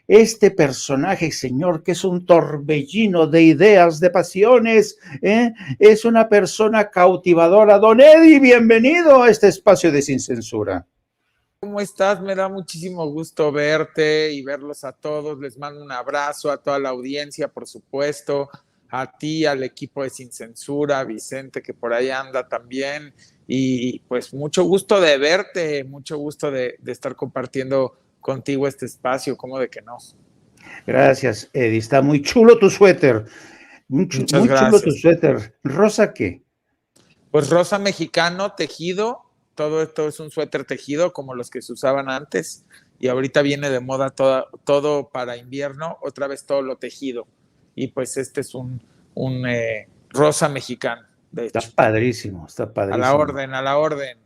este personaje, señor, que es un torbellino de ideas, de pasiones, es una persona cautivadora. Don Eddie, bienvenido a este espacio de Sin Censura. ¿Cómo estás? Me da muchísimo gusto verte y verlos a todos. Les mando un abrazo a toda la audiencia, por supuesto, a ti, al equipo de Sin Censura, a Vicente, que por ahí anda también. Y pues mucho gusto de verte, mucho gusto de estar compartiendo contigo este espacio, ¿cómo de que no? Gracias, Eddie. Está muy chulo tu suéter. Muchas Muy chulo tu gracias. suéter. ¿Rosa qué? Pues rosa mexicano, tejido. Todo esto es un suéter tejido como los que se usaban antes. Y ahorita viene de moda todo para invierno, otra vez todo lo tejido. Y pues este es un rosa mexicano, de hecho. Está padrísimo, está padrísimo. A la orden, a la orden.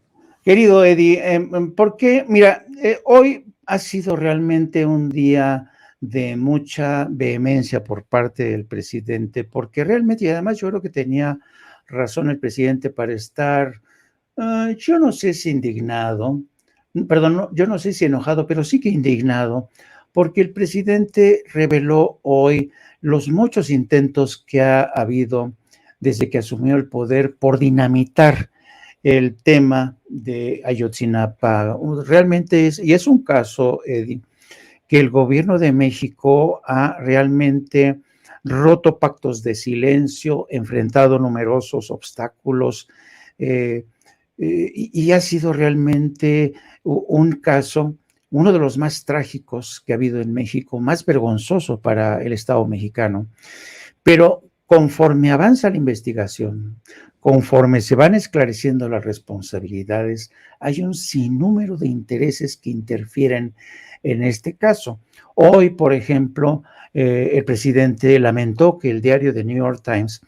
Querido Eddie, ¿por qué? Mira, hoy ha sido realmente un día de mucha vehemencia por parte del presidente, porque realmente, y además yo creo que tenía razón el presidente para estar, yo no sé si indignado, perdón, no, yo no sé si enojado, pero sí que indignado, porque el presidente reveló hoy los muchos intentos que ha habido desde que asumió el poder por dinamitar el tema de Ayotzinapa. Realmente y es un caso, Eddie, que el gobierno de México ha realmente roto pactos de silencio, enfrentado numerosos obstáculos, y ha sido realmente un caso, uno de los más trágicos que ha habido en México, más vergonzoso para el Estado mexicano. Pero conforme avanza la investigación, conforme se van esclareciendo las responsabilidades, hay un sinnúmero de intereses que interfieren en este caso. Hoy, por ejemplo, el presidente lamentó que el diario The New York Times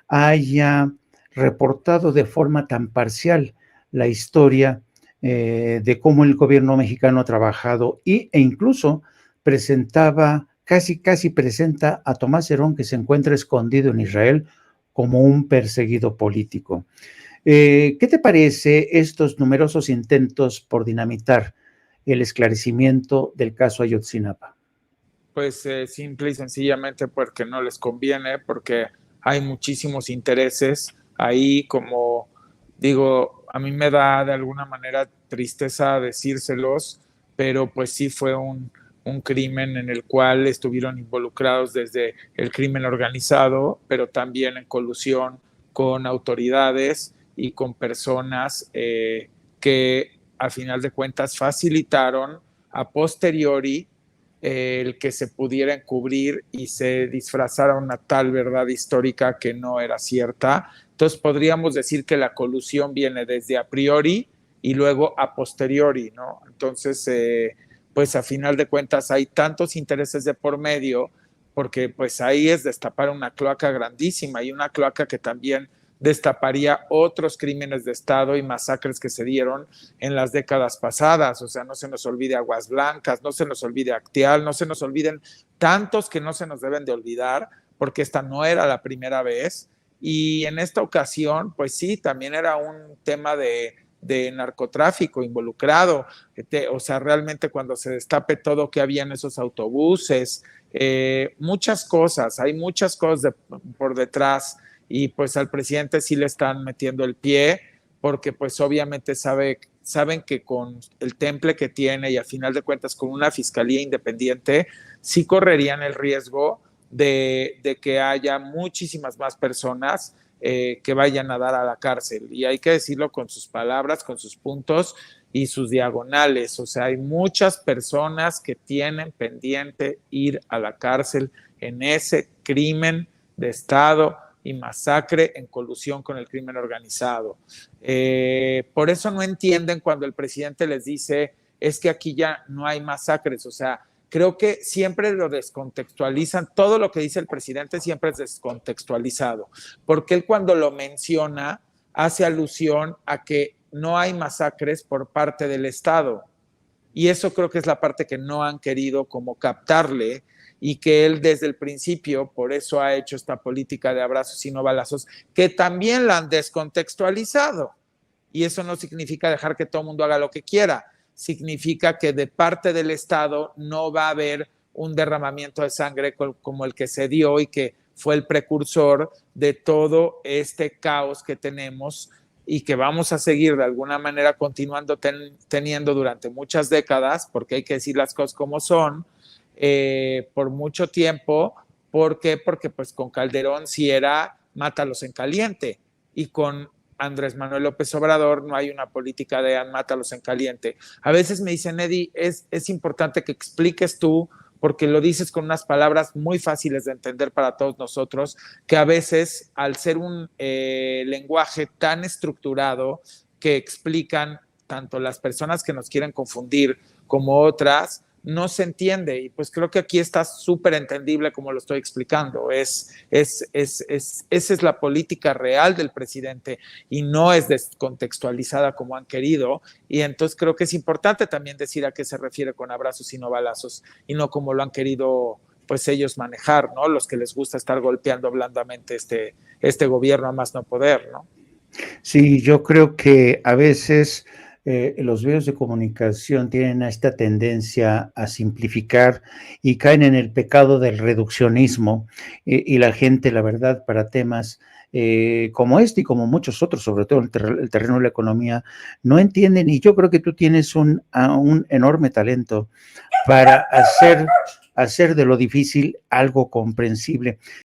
haya reportado de forma tan parcial la historia de cómo el gobierno mexicano ha trabajado e incluso presentaba, casi presenta a Tomás Herón, que se encuentra escondido en Israel, como un perseguido político. ¿Qué te parece estos numerosos intentos por dinamitar el esclarecimiento del caso Ayotzinapa? Pues simple y sencillamente porque no les conviene, porque hay muchísimos intereses ahí, como digo, a mí me da de alguna manera tristeza decírselos, pero pues sí fue un crimen en el cual estuvieron involucrados desde el crimen organizado, pero también en colusión con autoridades y con personas que a final de cuentas facilitaron a posteriori el que se pudiera encubrir y se disfrazara una tal verdad histórica que no era cierta. Entonces podríamos decir que la colusión viene desde a priori y luego a posteriori, ¿no? Entonces, pues a final de cuentas hay tantos intereses de por medio, porque pues ahí es destapar una cloaca grandísima y una cloaca que también destaparía otros crímenes de Estado y masacres que se dieron en las décadas pasadas. O sea, no se nos olvide Aguas Blancas, no se nos olvide Acteal, no se nos olviden tantos que no se nos deben de olvidar, porque esta no era la primera vez. Y en esta ocasión, pues sí, también era un tema de narcotráfico involucrado. O sea, realmente cuando se destape todo que había en esos autobuses, muchas cosas, hay muchas cosas por detrás, y pues al presidente sí le están metiendo el pie, porque pues obviamente saben que con el temple que tiene y a final de cuentas con una fiscalía independiente, sí correrían el riesgo de que haya muchísimas más personas que vayan a dar a la cárcel. Y hay que decirlo con sus palabras, con sus puntos y sus diagonales. O sea, hay muchas personas que tienen pendiente ir a la cárcel en ese crimen de Estado y masacre en colusión con el crimen organizado. Por eso no entienden cuando el presidente les dice, es que aquí ya no hay masacres. O sea, creo que siempre lo descontextualizan. Todo lo que dice el presidente siempre es descontextualizado, porque él cuando lo menciona hace alusión a que no hay masacres por parte del Estado. Y eso creo que es la parte que no han querido como captarle, y que él desde el principio, por eso ha hecho esta política de abrazos y no balazos, que también la han descontextualizado. Y eso no significa dejar que todo el mundo haga lo que quiera, significa que de parte del Estado no va a haber un derramamiento de sangre como el que se dio y que fue el precursor de todo este caos que tenemos y que vamos a seguir de alguna manera continuando teniendo durante muchas décadas, porque hay que decir las cosas como son, por mucho tiempo. ¿Por qué? Porque pues con Calderón sí era mátalos en caliente, y con Andrés Manuel López Obrador no hay una política de mátalos en caliente. A veces me dicen, Eddie, es importante que expliques tú, porque lo dices con unas palabras muy fáciles de entender para todos nosotros, que a veces al ser un lenguaje tan estructurado que explican tanto las personas que nos quieren confundir como otras, no se entiende. Y pues creo que aquí está súper entendible como lo estoy explicando. Esa es la política real del presidente y no es descontextualizada como han querido. Y entonces creo que es importante también decir a qué se refiere con abrazos y no balazos, y no como lo han querido pues ellos manejar, ¿no? Los que les gusta estar golpeando blandamente este gobierno a más no poder, ¿no? Sí, yo creo que a veces los medios de comunicación tienen esta tendencia a simplificar y caen en el pecado del reduccionismo, y la gente, la verdad, para temas como este y como muchos otros, sobre todo el terreno de la economía, no entienden, y yo creo que tú tienes un enorme talento para hacer de lo difícil algo comprensible.